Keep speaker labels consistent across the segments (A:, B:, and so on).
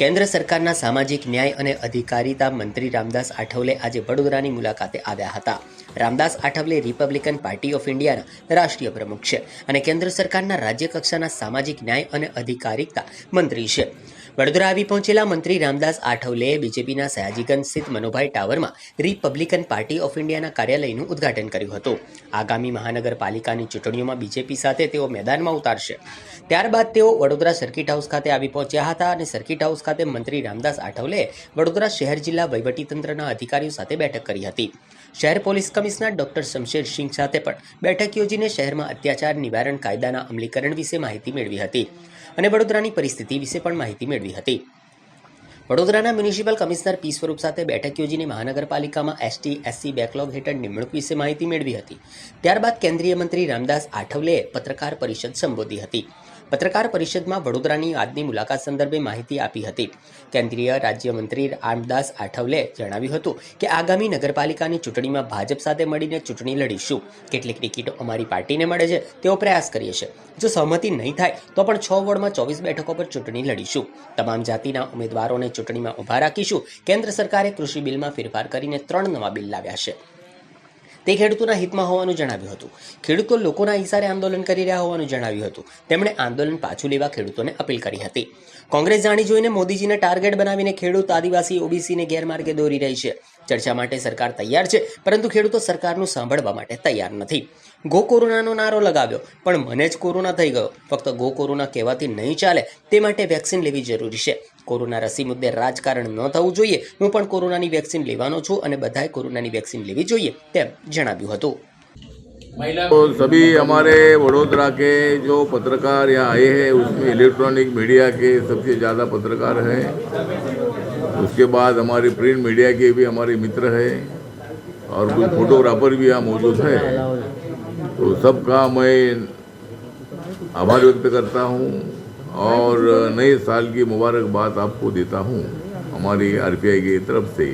A: કેન્દ્ર સરકારના સામાજિક ન્યાય અને અધિકારિતા મંત્રી રામદાસ આઠવલે આજે વડોદરાની મુલાકાતે આવ્યા હતા. Ramdas Athawale Republican Party of ઇન્ડિયાના રાષ્ટ્રીય પ્રમુખ છે અને કેન્દ્ર સરકારના રાજ્ય કક્ષાના સામાજિક ન્યાય અને અધિકારિતા મંત્રી છે. વડોદરા આવી પહોંચેલા મંત્રી રામદાસ આઠવલેએ બીજેપીના સયાજીગંજ સ્થિત મનોભાઈ ટાવરમાં રિપબ્લિકન પાર્ટી ઓફ ઇન્ડિયાના કાર્યાલયનું ઉદ્ઘાટન કર્યું હતું. આગામી મહાનગરપાલિકાની ચૂંટણીઓમાં બીજેપી સાથે તેઓ મેદાનમાં ઉતારશે. ત્યારબાદ તેઓ વડોદરા સર્કિટ હાઉસ ખાતે આવી પહોંચ્યા હતા અને સર્કિટ હાઉસ ખાતે મંત્રી રામદાસ આઠવલેએ વડોદરા શહેર જિલ્લા વહીવટીતંત્રના અધિકારીઓ સાથે બેઠક કરી હતી. શહેર પોલીસ કમિશનર ડોક્ટર શમશેર સિંહ સાથે પણ બેઠક યોજીને શહેરમાં અત્યાચાર નિવારણ કાયદાના અમલીકરણ વિશે માહિતી મેળવી હતી અને વડોદરાની પરિસ્થિતિ વિશે પણ માહિતી મેળવી હતી. વડોદરાના મ્યુનિસિપલ કમિશનર પી સ્વરૂપ સાથે બેઠક યોજીને મહાનગરપાલિકામાં એસટી/એસસી બેકલોગ હેઠળ નિમણૂક વિશે માહિતી મેળવી હતી. ત્યારબાદ કેન્દ્રીય મંત્રી રામદાસ આઠવલેએ પત્રકાર પરિષદ સંબોધી હતી. પત્રકાર પરિષદમાં વડોદરાની આજની મુલાકાત સંદર્ભે માહિતી આપી હતી. કેન્દ્રીય રાજ્યમંત્રી રામદાસ આઠવલેએ જણાવ્યું હતું કે આગામી નગરપાલિકાની ચૂંટણીમાં ભાજપ સાથે મળીને ચૂંટણી લડીશું. કેટલીક ટિકિટો અમારી પાર્ટીને મળે છે, તેવો પ્રયાસ કરીએ છીએ. જો સહમતિ નહીં થાય તો પણ 6 વોર્ડમાં 24 બેઠકો પર ચૂંટણી લડીશું. તમામ જાતિના ઉમેદવારોને ચૂંટણીમાં ઊભા રાખીશું. કેન્દ્ર સરકારે કૃષિ બિલમાં ફેરફાર કરીને 3 નવા બિલ લાવ્યા છે. તે ખેડૂતોના હિતમાં હોવાનું જણાવ્યું હતું. ખેડૂતો લોકોના ઇશારે આંદોલન કરી રહ્યા હોવાનું જણાવ્યું હતું. તેમણે આંદોલન પાછું લેવા ખેડૂતોને અપીલ કરી હતી. કોંગ્રેસ જાણી જોઈને મોદીજીને ટાર્ગેટ બનાવીને ખેડૂત, આદિવાસી, ઓબીસીને ગેરમાર્ગે દોરી રહી છે. ચર્ચા માટે સરકાર તૈયાર છે, પરંતુ ખેડૂતો સરકારનું સાંભળવા માટે તૈયાર નથી. ગો કોરોનાનો નારો લગાવ્યો, પણ મને જ કોરોના થઈ ગયો. ફક્ત ગો કોરોના કહેવાથી નહીં ચાલે, તે માટે વેક્સિન લેવી જરૂરી છે. કોરોના રસી મુદ્દે રાજકારણ ન થવું જોઈએ. હું પણ કોરોનાની વેક્સિન લેવાનો છું અને બધાએ કોરોનાની વેક્સિન લેવી જોઈએ તેમ જણાવ્યું હતું.
B: तो सभी हमारे वडोदरा के जो पत्रकार यहाँ आए हैं उसमें इलेक्ट्रॉनिक मीडिया के सबसे ज़्यादा पत्रकार हैं. उसके बाद हमारे प्रिंट मीडिया के भी हमारे मित्र हैं और कुछ फोटोग्राफर भी यहाँ मौजूद है. तो सबका मैं आभार व्यक्त करता हूँ और नए साल की मुबारकबाद आपको देता हूँ हमारी आरपीआई की तरफ से.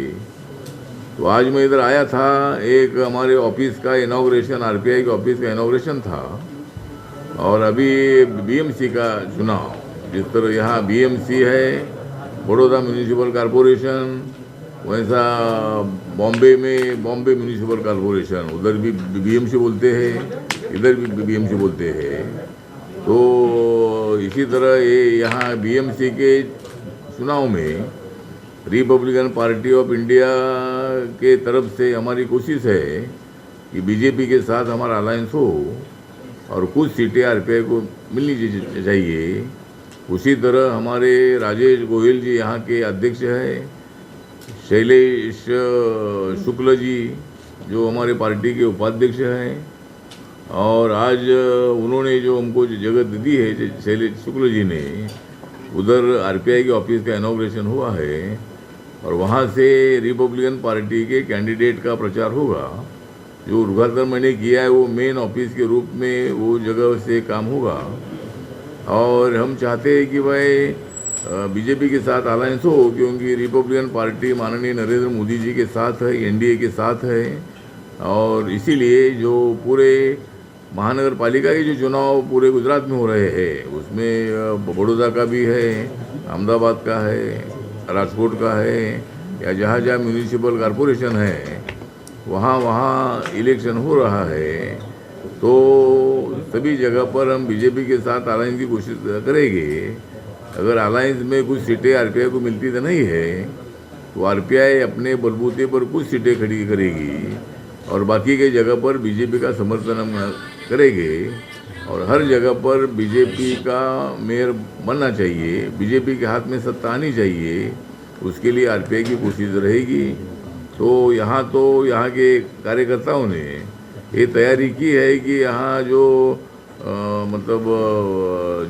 B: तो आज मैं इधर आया था, एक हमारे ऑफिस का इनॉग्रेशन, आरपीआई के ऑफिस का इनॉग्रेशन था और अभी बीएमसी का चुनाव, जिस तरह यहाँ बीएमसी है बड़ौदा म्यूनिसिपल कॉरपोरेशन, वैसा बॉम्बे में बॉम्बे म्यूनिसिपल कॉरपोरेशन, उधर भी बीएमसी बोलते हैं, इधर भी बीएमसी बोलते हैं. तो इसी तरह ये यहाँ बीएमसी के चुनाव में रिपब्लिकन पार्टी ऑफ इंडिया के तरफ से हमारी कोशिश है कि बीजेपी के साथ हमारा अलायंस हो और कुछ सीटें आरपीआई को मिलनी चाहिए. उसी तरह हमारे राजेश गोयल जी यहाँ के अध्यक्ष हैं, शैलेश शुक्ल जी जो हमारे पार्टी के उपाध्यक्ष हैं, और आज उन्होंने जो हमको जगह दी है शैलेश शुक्ल जी ने, उधर आरपीआई के ऑफिस का इनॉग्रेशन हुआ है और वहाँ से रिपब्लिकन पार्टी के कैंडिडेट का प्रचार होगा. जो उद्घाटन मैंने किया है वो मेन ऑफिस के रूप में वो जगह से काम होगा. और हम चाहते हैं कि भाई बीजेपी के साथ अलायंस हो, क्योंकि रिपब्लिकन पार्टी माननीय नरेंद्र मोदी जी के साथ है, एनडीए के साथ है. और इसीलिए जो पूरे महानगर पालिका के जो चुनाव पूरे गुजरात में हो रहे हैं उसमें बड़ौदा का भी है, अहमदाबाद का है, राजकोट का है, या जहाँ जहाँ म्यूनिसिपल कॉरपोरेशन है वहाँ वहाँ इलेक्शन हो रहा है. तो सभी जगह पर हम बीजेपी के साथ अलायंस की कोशिश करेंगे. अगर अलायंस में कुछ सीटें आरपीआई को मिलती तो नहीं है तो आरपीआई अपने बलबूते पर कुछ सीटें खड़ी करेगी और बाकी के जगह पर बीजेपी का समर्थन हम करेंगे. और हर जगह पर बीजेपी का मेयर बनना चाहिए, बीजेपी के हाथ में सत्ता आनी चाहिए, उसके लिए आरपीआई की कोशिश रहेगी. तो यहाँ के कार्यकर्ताओं ने ये तैयारी की है कि यहाँ जो मतलब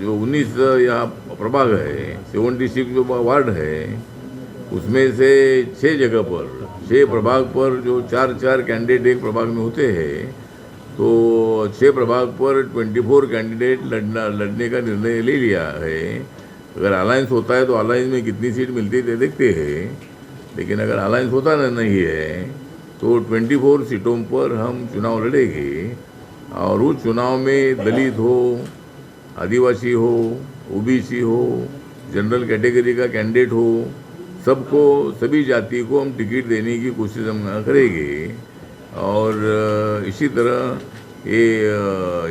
B: जो 19 यहाँ प्रभाग है, 76 जो वार्ड है, उसमें से 6 जगह पर 6 प्रभाग पर जो 4 कैंडिडेट एक प्रभाग में होते हैं, तो 6 प्रभाग पर 24 कैंडिडेट लड़ने का निर्णय ले लिया है. अगर अलायंस होता है तो अलायंस में कितनी सीट मिलती है देखते हैं, लेकिन अगर अलायंस होता नहीं है तो 24 सीटों पर हम चुनाव लड़ेंगे. और उस चुनाव में दलित हो, आदिवासी हो, ओबीसी हो, जनरल कैटेगरी का कैंडिडेट हो, सबको, सभी जाति को हम टिकट देने की कोशिश हम करेंगे। और इसी तरह ये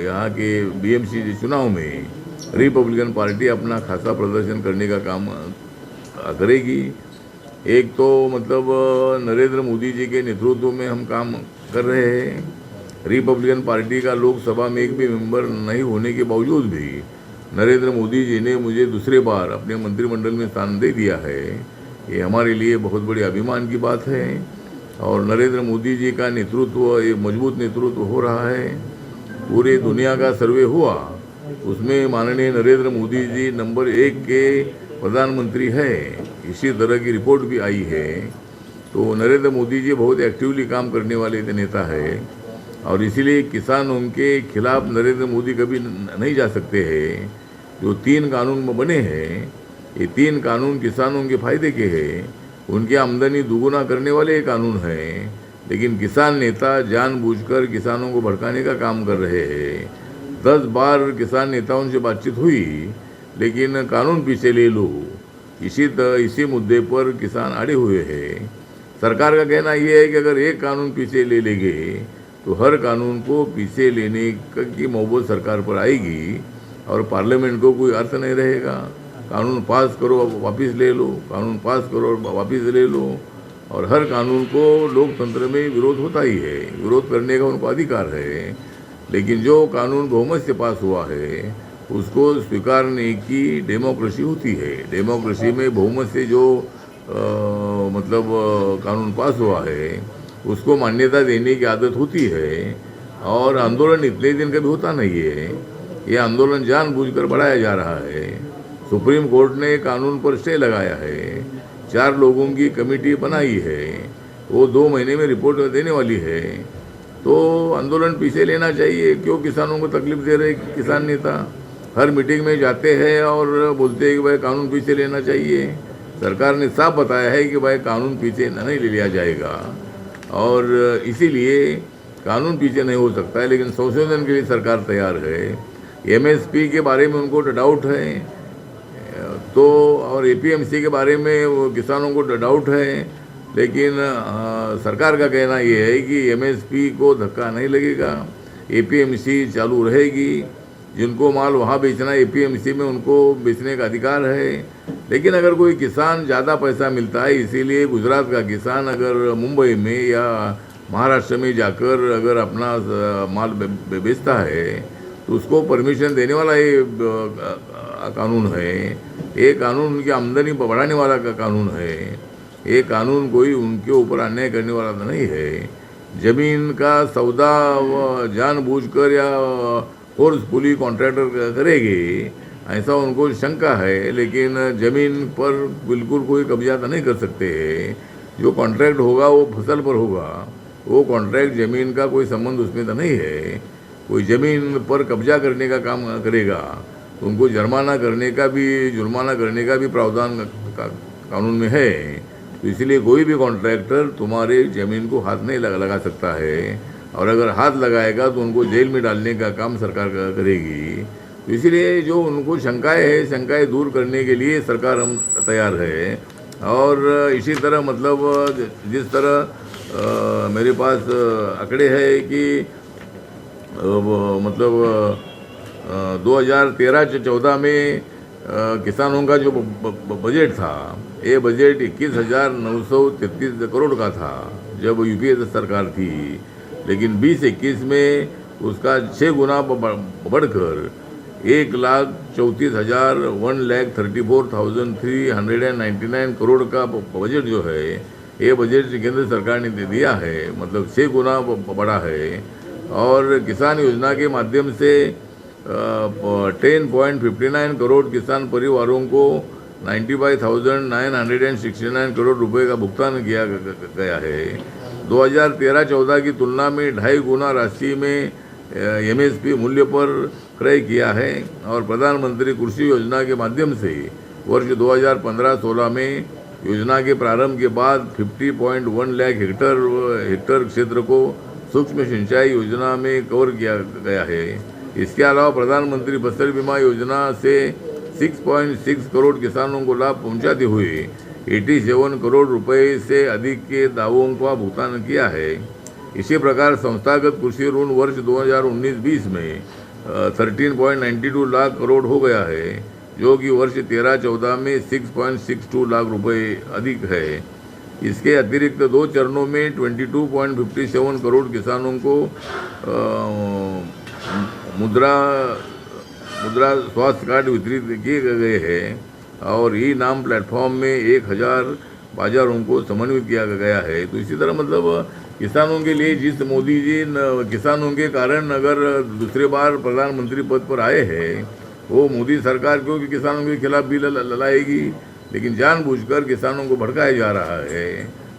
B: यहाँ के बीएमसी चुनाव में रिपब्लिकन पार्टी अपना खासा प्रदर्शन करने का काम करेगी। एक तो मतलब नरेंद्र मोदी जी के नेतृत्व में हम काम कर रहे हैं। रिपब्लिकन पार्टी का लोकसभा में एक भी मेंबर नहीं होने के बावजूद भी नरेंद्र मोदी जी ने मुझे दूसरे बार अपने मंत्रिमंडल में स्थान दे दिया है। ये हमारे लिए बहुत बड़ी अभिमान की बात है। और नरेंद्र मोदी जी का नेतृत्व, एक मजबूत नेतृत्व हो रहा है। पूरी दुनिया का सर्वे हुआ, उसमें माननीय नरेंद्र मोदी जी नंबर 1 के प्रधानमंत्री है, इसी तरह की रिपोर्ट भी आई है। तो नरेंद्र मोदी जी बहुत एक्टिवली काम करने वाले नेता है और इसीलिए किसानों के खिलाफ नरेंद्र मोदी कभी नहीं जा सकते हैं। जो 3 कानून बने हैं, ये 3 कानून किसानों के फायदे के हैं। उनकी आमदनी दुगुना करने वाले ये कानून हैं, लेकिन किसान नेता जानबूझकर किसानों को भड़काने का काम कर रहे हैं। 10 बार किसान नेताओं से बातचीत हुई, लेकिन कानून पीछे ले लो, इसी मुद्दे पर किसान अड़े हुए हैं। सरकार का कहना यह है कि अगर एक कानून पीछे ले लेंगे तो हर कानून को पीछे लेने की नौबत सरकार पर आएगी और पार्लियामेंट को कोई अर्थ नहीं रहेगा। कानून पास करो, वापस ले लो, कानून पास करो, वापस ले लो। और हर कानून को लोकतंत्र में विरोध होता ही है, विरोध करने का उनको अधिकार है। लेकिन जो कानून बहुमत से पास हुआ है उसको स्वीकारने की डेमोक्रेसी होती है। डेमोक्रेसी में बहुमत से जो कानून पास हुआ है उसको मान्यता देने की आदत होती है। और आंदोलन इतने दिन कभी होता नहीं है, ये आंदोलन जानबूझकर बढ़ाया जा रहा है। सुप्रीम कोर्ट ने कानून पर स्टे लगाया है, 4 लोगों की कमेटी बनाई है, वो 2 महीने में रिपोर्ट देने वाली है। तो आंदोलन पीछे लेना चाहिए। क्यों किसानों को तकलीफ दे रहे किसान नेता? हर मीटिंग में जाते हैं और बोलते हैं कि भाई कानून पीछे लेना चाहिए। सरकार ने साफ बताया है कि भाई कानून पीछे नहीं ले लिया जाएगा और इसीलिए कानून पीछे नहीं हो सकता है। लेकिन संशोधन के लिए सरकार तैयार है। एमएसपी के बारे में उनको डाउट है तो, और एपीएमसी के बारे में वो किसानों को डाउट है। लेकिन सरकार का कहना ये है कि एमएसपी को धक्का नहीं लगेगा, एपीएमसी चालू रहेगी। जिनको माल वहाँ बेचना है एपीएमसी में, उनको बेचने का अधिकार है। लेकिन अगर कोई किसान ज़्यादा पैसा मिलता है, इसीलिए गुजरात का किसान अगर मुंबई में या महाराष्ट्र में जाकर अगर अपना माल बेचता है तो उसको परमिशन देने वाला ये कानून है। ये कानून उनकी आमदनी बढ़ाने वाला का कानून है। ये कानून कोई उनके ऊपर अन्याय करने वाला तो नहीं है। जमीन का सौदा जानबूझकर या फोर्सफुली कॉन्ट्रैक्टर करेंगे ऐसा उनको शंका है। लेकिन ज़मीन पर बिल्कुल कोई कब्जा तो नहीं कर सकते हैं। जो कॉन्ट्रैक्ट होगा वो फसल पर होगा, वो कॉन्ट्रैक्ट ज़मीन का कोई संबंध उसमें तो नहीं है। कोई ज़मीन पर कब्जा करने का काम करेगा तो उनको जुर्माना करने का भी प्रावधान कानून में है। तो इसलिए कोई भी कॉन्ट्रैक्टर तुम्हारे ज़मीन को हाथ नहीं लगा सकता है, और अगर हाथ लगाएगा तो उनको जेल में डालने का काम सरकार करेगी। तो इसलिए जो उनको शंकाएं दूर करने के लिए सरकार हम तैयार है। और इसी तरह जिस तरह मेरे पास आंकड़े हैं कि 2013-14 में किसानों का जो बजट था, ये बजट 21,933 करोड़ का था जब यूपीए सरकार थी। लेकिन 2021 में उसका 6 गुना बढ़कर 1,34,399 करोड़ का बजट जो है, ये बजट केंद्र सरकार ने दिया है, 6 गुना बढ़ा है। और किसान योजना के माध्यम से 10.59 करोड़ किसान परिवारों को 95,969 करोड़ रुपए का भुगतान किया गया है। 2013-14 की तुलना में 2.5 गुना राशि में एमएसपी मूल्य पर क्रय किया है। और प्रधानमंत्री कृषि योजना के माध्यम से वर्ष 2015-16 में योजना के प्रारंभ के बाद 50.1 लाख हेक्टर क्षेत्र को सूक्ष्म सिंचाई योजना में कवर किया गया है। इसके अलावा प्रधानमंत्री फसल बीमा योजना से 6.6 करोड़ किसानों को लाभ पहुंचाते हुए 87 करोड़ रुपए से अधिक के दावों का भुगतान किया है। इसी प्रकार संस्थागत कृषि ऋण वर्ष 2019-20 में 13.92 लाख करोड़ हो गया है, जो कि वर्ष 13-14 में 6.62 लाख रुपए अधिक है। इसके अतिरिक्त 2 चरणों में 22.57 करोड़ किसानों को मुद्रा स्वास्थ्य कार्ड वितरित किए गए हैं और ई नाम प्लेटफॉर्म में 1000 बाजारों को समन्वित किया गया है। तो इसी तरह मतलब किसानों के लिए जिस मोदी जी किसानों के कारण अगर दूसरे बार प्रधानमंत्री पद पर आए हैं, वो मोदी सरकार क्योंकि किसानों के खिलाफ भी लाएगी, लेकिन जानबूझकर किसानों को भड़काया जा रहा है।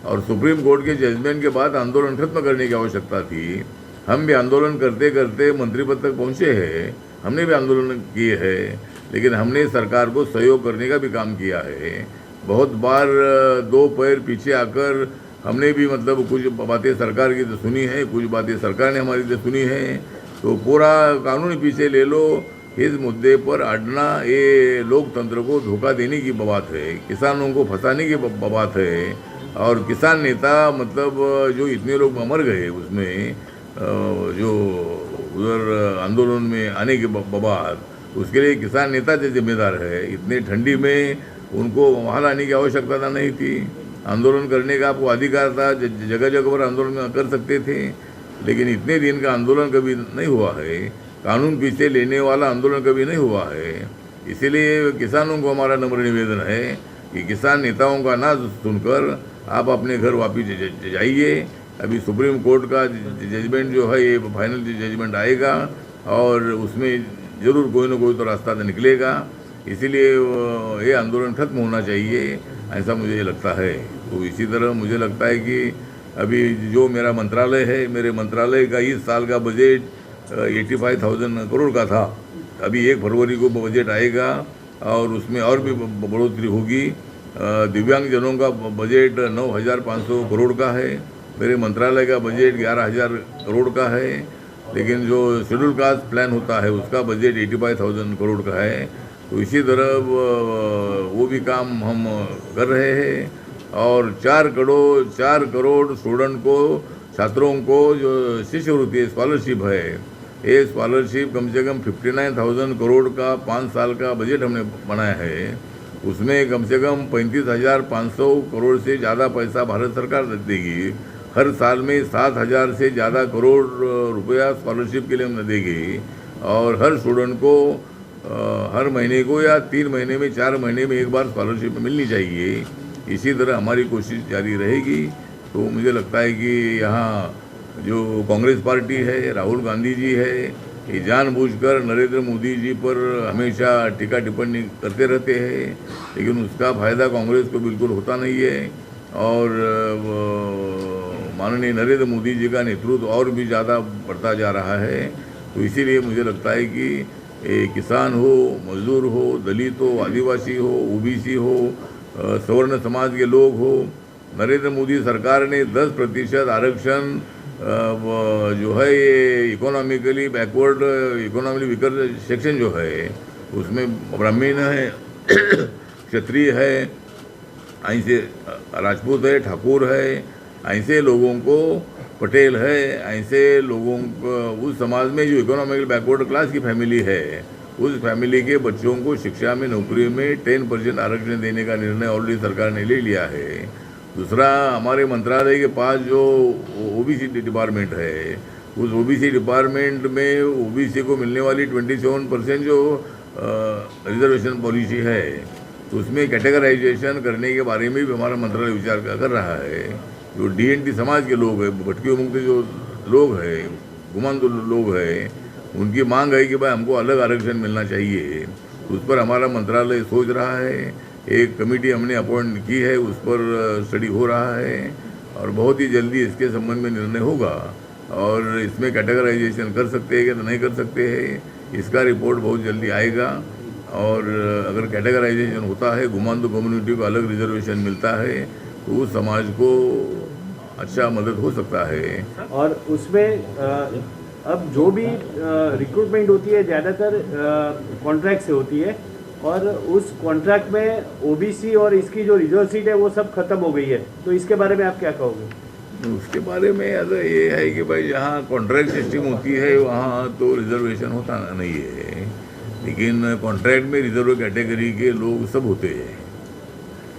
B: और सुप्रीम कोर्ट के जजमेंट के बाद आंदोलन खत्म करने की आवश्यकता थी। हम भी आंदोलन करते करते मंत्री पद तक पहुँचे हैं, हमने भी आंदोलन किए हैं, लेकिन हमने सरकार को सहयोग करने का भी काम किया है। बहुत बार 2 पैर पीछे आकर हमने भी मतलब कुछ बातें सरकार की तो सुनी है, कुछ बातें सरकार ने हमारी तो सुनी है। तो पूरा कानून पीछे ले लो, इस मुद्दे पर अड़ना ये लोकतंत्र को धोखा देने की बात है, किसानों को फंसाने की बात है। और किसान नेता मतलब जो इतने लोग मर गए उसमें जो उधर आंदोलन में आने के बाद, उसके लिए किसान नेता जो जिम्मेदार है। इतने ठंडी में उनको वहाँ लाने की आवश्यकता नहीं थी। आंदोलन करने का आपको अधिकार था, जगह जगह पर आंदोलन कर सकते थे, लेकिन इतने दिन का आंदोलन कभी नहीं हुआ है, कानून पीछे लेने वाला आंदोलन कभी नहीं हुआ है। इसीलिए किसानों को हमारा नम्र निवेदन है कि किसान नेताओं का ना सुनकर आप अपने घर वापस जाइए। अभी सुप्रीम कोर्ट का जजमेंट जो है, ये फाइनल जजमेंट आएगा और उसमें ज़रूर कोई ना कोई तो रास्ता तो निकलेगा। इसीलिए ये आंदोलन खत्म होना चाहिए, ऐसा मुझे लगता है। तो इसी तरह मुझे लगता है कि अभी जो मेरा मंत्रालय है, मेरे मंत्रालय का इस साल का बजट 85,000 करोड़ का था। अभी 1 फरवरी को बजट आएगा और उसमें और भी बढ़ोतरी होगी। दिव्यांगजनों का बजट 9,500 करोड़ का है। मेरे मंत्रालय का बजट 11,000 करोड़ का है, लेकिन जो शेड्यूल कास्ट प्लान होता है उसका बजट 85,000 करोड़ का है। तो इसी तरह वो भी काम हम कर रहे हैं। और 4 करोड़ स्टूडेंट को, छात्रों को जो शिष्यवृत्ति स्कॉलरशिप है, ये स्कॉलरशिप कम से कम 59,000 करोड़ का 5 साल का बजट हमने बनाया है। उसमें कम से कम 35,500 करोड़ से ज़्यादा पैसा भारत सरकार देगी। हर साल में 7,000 से ज़्यादा करोड़ रुपया स्कॉलरशिप के लिए हम देगी। और हर स्टूडेंट को हर महीने को या 3 महीने में 4 महीने में एक बार स्कॉलरशिप मिलनी चाहिए। इसी तरह हमारी कोशिश जारी रहेगी। तो मुझे लगता है कि यहाँ जो कांग्रेस पार्टी है, राहुल गांधी जी है, ये जानबूझकर नरेंद्र मोदी जी पर हमेशा टीका टिप्पणी करते रहते हैं, लेकिन उसका फ़ायदा कांग्रेस को बिल्कुल होता नहीं है। और माननीय नरेंद्र मोदी जी का नेतृत्व और भी ज़्यादा बढ़ता जा रहा है। तो इसीलिए मुझे लगता है कि किसान हो, मजदूर हो, दलित हो, आदिवासी हो, ओबीसी हो, सवर्ण समाज के लोग हो, नरेंद्र मोदी सरकार ने 10% आरक्षण जो है ये economically backward, economically weaker section जो है उसमें ब्राह्मण है, क्षत्रिय है, ऐसे राजपूत है, ठाकुर है, ऐसे लोगों को, पटेल है, ऐसे लोगों को, उस समाज में जो इकोनॉमिकल बैकवर्ड क्लास की फैमिली है, उस फैमिली के बच्चों को शिक्षा में, नौकरी में 10% आरक्षण देने का निर्णय ऑलरेडी सरकार ने ले लिया है। दूसरा, हमारे मंत्रालय के पास जो ओबीसी डिपार्टमेंट है, उस ओबीसी डिपार्टमेंट में ओबीसी को मिलने वाली 27% जो रिजर्वेशन पॉलिसी है, तो उसमें कैटेगराइजेशन करने के बारे में भी हमारा मंत्रालय विचार कर रहा है। जो डीएनटी समाज के लोग हैं, भटकी मुक्त जो लोग हैं, गुमानदो लोग हैं, उनकी मांग है कि भाई हमको अलग आरक्षण मिलना चाहिए। उस पर हमारा मंत्रालय सोच रहा है। एक कमेटी हमने अपॉइंट की है, उस पर स्टडी हो रहा है और बहुत ही जल्दी इसके संबंध में निर्णय होगा। और इसमें कैटेगराइजेशन कर सकते हैं कि तो नहीं कर सकते हैं, इसका रिपोर्ट बहुत जल्दी आएगा। और अगर कैटेगराइजेशन होता है, गुमानदो कम्युनिटी को अलग रिजर्वेशन मिलता है, तो उस समाज को अच्छा मदद हो सकता है।
C: और उसमें अब जो भी रिक्रूटमेंट होती है ज़्यादातर कॉन्ट्रैक्ट से होती है, और उस कॉन्ट्रैक्ट में ओबीसी और इसकी जो रिजर्व सीट है वो सब खत्म हो गई है, तो इसके बारे में आप क्या कहोगे?
B: उसके बारे में ऐसा ये है कि भाई जहाँ कॉन्ट्रैक्ट सिस्टम होती है वहाँ तो रिजर्वेशन होता नहीं है, लेकिन कॉन्ट्रैक्ट में रिजर्व कैटेगरी के लोग सब होते हैं।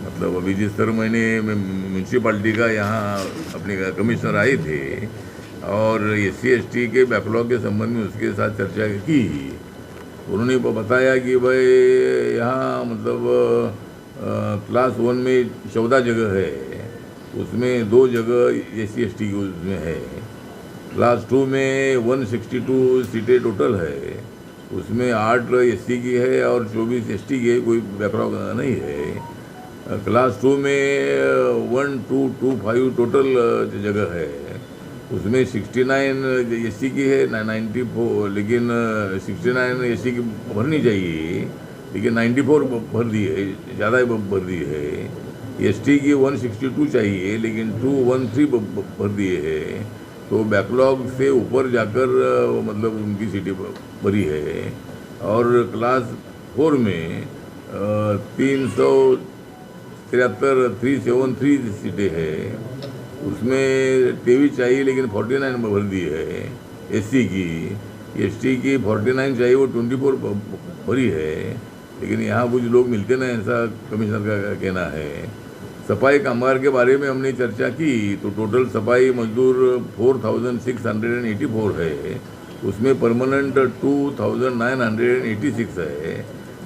B: मतलब अभी जिस तरह मैंने म्यूनसिपाल्टी का यहाँ अपने कमिश्नर आए थे और SC/ST के बैकलॉग के संबंध में उसके साथ चर्चा की, उन्होंने बताया कि भाई यहाँ मतलब क्लास 1 में 14 जगह है, उसमें 2 जगह SC/ST की उसमें है। क्लास 2 में 162 सीटें टोटल है, उसमें 8 SC की है और 24 ST की है, कोई बैकलॉग नहीं है। क्लास 2 में 1225 टोटल जगह है, उसमें 69 SC की है, 94, लेकिन 69 SC की भरनी चाहिए, लेकिन 94 भर दी है, ज़्यादा ही भर दी है। ST की 162 चाहिए, लेकिन 213 भर दिए है, तो बैकलॉग से ऊपर जाकर मतलब उनकी सीटें भरी है। और क्लास 4 में 373 सीटें हैं, उसमें 23 चाहिए, लेकिन 49 भर दी है SC की। ST की 49 चाहिए, वो 24 भरी है, लेकिन यहाँ कुछ लोग मिलते ना, ऐसा कमिश्नर का कहना है। सफाई कामगार के बारे में हमने चर्चा की, तो टोटल सफाई मजदूर 4684 है, उसमें परमानेंट 2986 है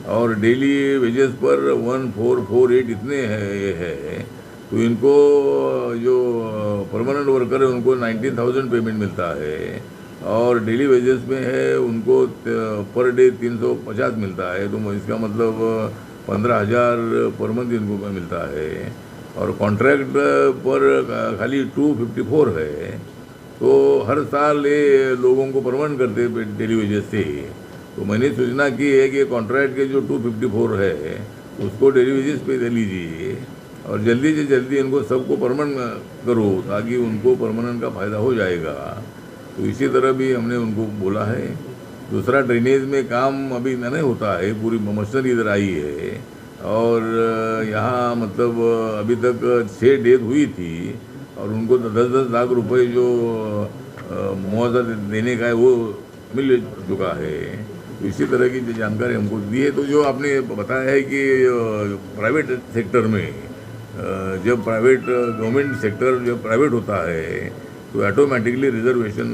B: और डेली वेजेस पर 1448 इतने है। तो इनको जो परमानेंट वर्कर है उनको 19,000 पेमेंट मिलता है और डेली वेजेस में है उनको पर डे 350 मिलता है, तो इसका मतलब 15,000 पर मंथ इनको मिलता है। और कॉन्ट्रैक्ट पर खाली 254 है, तो हर साल ये लोगों को परमानेंट करते डेली वेजेस से। तो मैंने सूचना की है कि कॉन्ट्रैक्ट के जो 254 है उसको डेली वेजेस पे दे लीजिए और जल्दी से जल्दी इनको सबको परमानेंट करो, ताकि उनको परमानेंट का फ़ायदा हो जाएगा। तो इसी तरह भी हमने उनको बोला है। दूसरा, ड्रेनेज में काम अभी नहीं होता है, पूरी मशीनरी इधर आई है और यहाँ मतलब अभी तक 6 डेथ हुई थी और उनको 10-10 लाख रुपए जो मुआवजा देने का है वो मिल चुका है। तो इसी तरह की जानकारी हमको दी है। तो जो आपने बताया है कि प्राइवेट सेक्टर में जब गवर्नमेंट सेक्टर जब प्राइवेट होता है तो ऑटोमेटिकली रिजर्वेशन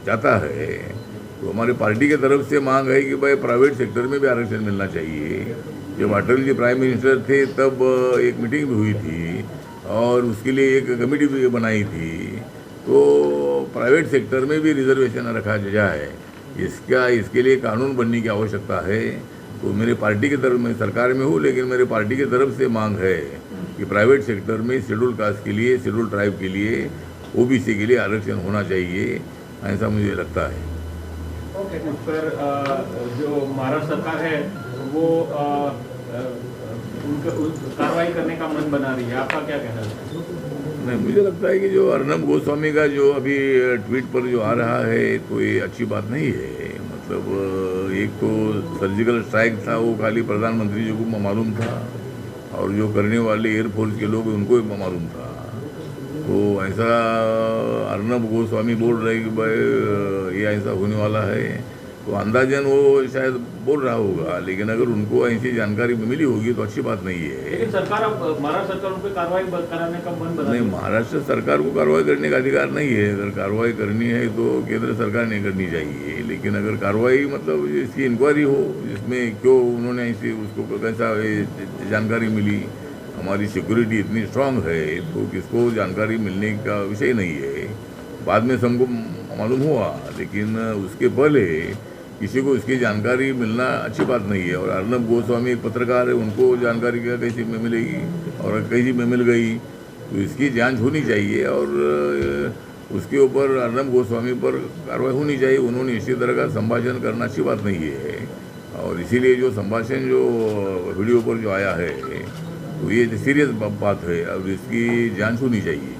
B: जाता है। तो हमारी पार्टी की तरफ से मांग है कि भाई प्राइवेट सेक्टर में भी आरक्षण मिलना चाहिए। जब अटल जी प्राइम मिनिस्टर थे तब एक मीटिंग भी हुई थी और उसके लिए एक कमेटी भी बनाई थी, तो प्राइवेट सेक्टर में भी रिजर्वेशन रखा जाए, इसके लिए कानून बनने की आवश्यकता है। तो मेरी पार्टी की तरफ, मैं सरकार में हूँ लेकिन मेरी पार्टी की तरफ से मांग है कि प्राइवेट सेक्टर में शेड्यूल कास्ट के लिए, शेड्यूल ट्राइब के लिए, OBC के लिए आरक्षण होना चाहिए, ऐसा मुझे लगता है।
D: ओके, उस पर जो महाराष्ट्र सरकार है वो कार्रवाई करने का मन बना रही है, आपका क्या कहना है?
B: नहीं, मुझे लगता है कि जो अर्नब गोस्वामी का जो अभी ट्वीट पर जो आ रहा है तो ये अच्छी बात नहीं है। मतलब एक तो सर्जिकल स्ट्राइक था, वो खाली प्रधानमंत्री जी को मालूम था और जो करने वाले एयरफोर्स के लोग उनको भी मालूम था। तो ऐसा अर्नब गोस्वामी बोल रहे कि भाई ये ऐसा होने वाला है, तो अंदाजन वो शायद बोल रहा होगा, लेकिन अगर उनको ऐसी जानकारी मिली होगी तो अच्छी बात नहीं है।
D: लेकिन सरकार, अब महाराष्ट्र सरकार उन पर कार्रवाई कराने का मन बना
B: नहीं, महाराष्ट्र सरकार को कार्रवाई करने का अधिकार नहीं है। अगर कार्रवाई करनी है तो केंद्र सरकार ने करनी चाहिए, लेकिन अगर कार्रवाई मतलब इसकी इंक्वायरी हो, जिसमें क्यों उन्होंने ऐसे उसको कैसा जानकारी मिली, हमारी सिक्योरिटी इतनी स्ट्रांग है तो किसको जानकारी मिलने का विषय नहीं है। बाद में सबको मालूम हुआ, लेकिन उसके पहले किसी को इसकी जानकारी मिलना अच्छी बात नहीं है। और अर्नब गोस्वामी एक पत्रकार है, उनको जानकारी क्या कैसे में मिलेगी, और कैसी में मिल गई, तो इसकी जांच होनी चाहिए और उसके ऊपर अर्नब गोस्वामी पर कार्रवाई होनी चाहिए। उन्होंने इसी तरह का संभाषण करना अच्छी बात नहीं है, और इसीलिए जो संभाषण जो वीडियो पर जो आया है तो ये सीरियस बात है, अब इसकी जांच होनी चाहिए।